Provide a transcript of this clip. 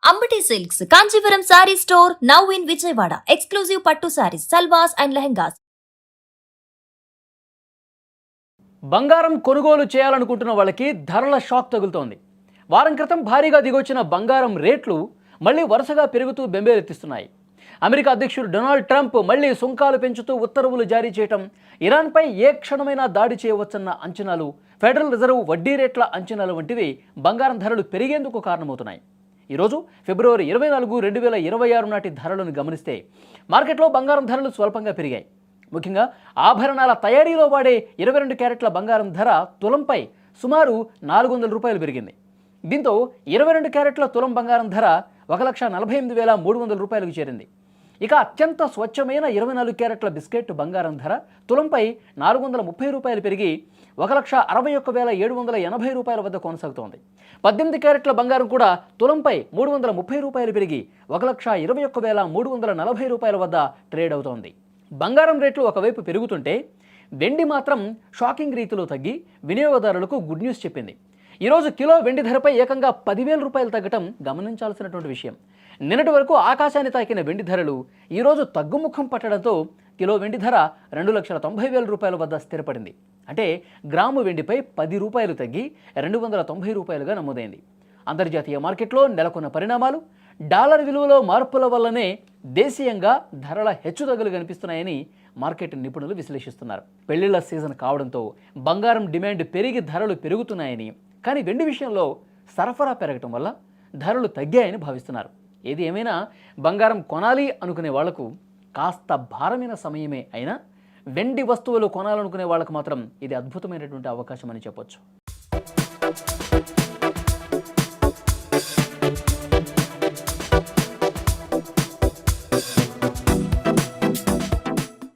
Ambati silks Kanchipuram sorry store now in Vijayawada. Exclusive పట్టు saris, సల్వాస్ and lehengas. బంగారం కొనుగోలు చేయాలనుకుంటున్న వాళ్ళకి ధరల షాక్ తగులుతోంది. వారం క్రితం భారీగా దిగొచ్చిన బంగారం రేట్లు మళ్ళీ వరుసగా పెరుగుతూ బెంబేలెత్తిస్తున్నాయి. అమెరికా అధ్యక్షుడు డొనాల్డ్ ట్రంప్ మళ్ళీ సుంకాలు పెంచుతూ ఉత్తర్వులు జారీ చేయటం, ఇరాన్పై ఏ క్షణమైనా దాడి చేయవచ్చన్న అంచనాలు, ఫెడరల్ రిజర్వ్ వడ్డీ రేట్ల అంచనాలు వంటివి బంగారం ధరలు పెరిగేందుకు కారణమవుతున్నాయి. ఈరోజు ఫిబ్రవరి 24, 2026 నాటి ధరలను గమనిస్తే మార్కెట్లో బంగారం ధరలు స్వల్పంగా పెరిగాయి. ముఖ్యంగా ఆభరణాల తయారీలో వాడే 22 క్యారెట్ల బంగారం ధర తులంపై సుమారు 400 రూపాయలు పెరిగింది. దీంతో 22 క్యారెట్ల తులం బంగారం ధర 1,48,300 రూపాయలకు చేరింది. ఇక అత్యంత స్వచ్ఛమైన 24 క్యారెట్ల బిస్కెట్ బంగారం ధర తులంపై 430 రూపాయలు పెరిగి 1,61,780 రూపాయల వద్ద కొనసాగుతోంది. 18 క్యారెట్ల బంగారం కూడా తులంపై 330 రూపాయలు పెరిగి 1,21,340 రూపాయల వద్ద ట్రేడ్ అవుతోంది. బంగారం రేట్లు ఒకవైపు పెరుగుతుంటే వెండి మాత్రం షాకింగ్ రీతిలో తగ్గి వినియోగదారులకు గుడ్ న్యూస్ చెప్పింది. ఈరోజు కిలో వెండి ధరపై ఏకంగా 10,000 రూపాయలు తగ్గటం గమనించాల్సినటువంటి విషయం. నిన్నటి వరకు ఆకాశాన్ని తాకిన వెండి ధరలు ఈరోజు తగ్గుముఖం పట్టడంతో కిలో వెండి ధర 2,90,000 రూపాయల వద్ద స్థిరపడింది. అంటే గ్రాము వెండిపై 10 రూపాయలు తగ్గి 290 రూపాయలుగా నమోదైంది. అంతర్జాతీయ మార్కెట్లో నెలకొన్న పరిణామాలు, డాలర్ విలువలో మార్పుల వల్లనే దేశీయంగా ధరల హెచ్చుతగ్గులు కనిపిస్తున్నాయని మార్కెట్ నిపుణులు విశ్లేషిస్తున్నారు. పెళ్లిళ్ల సీజన్ కావడంతో బంగారం డిమాండ్ పెరిగి ధరలు పెరుగుతున్నాయని, కానీ వెండి విషయంలో సరఫరా పెరగటం వల్ల ధరలు తగ్గాయని భావిస్తున్నారు. ఏది ఏమైనా బంగారం కొనాలి అనుకునే వాళ్లకు కాస్త భారమైన సమయమే అయినా వెండి వస్తువులు కొనాలనుకునే వాళ్ళకు మాత్రం ఇది అద్భుతమైనటువంటి అవకాశం అని చెప్పొచ్చు.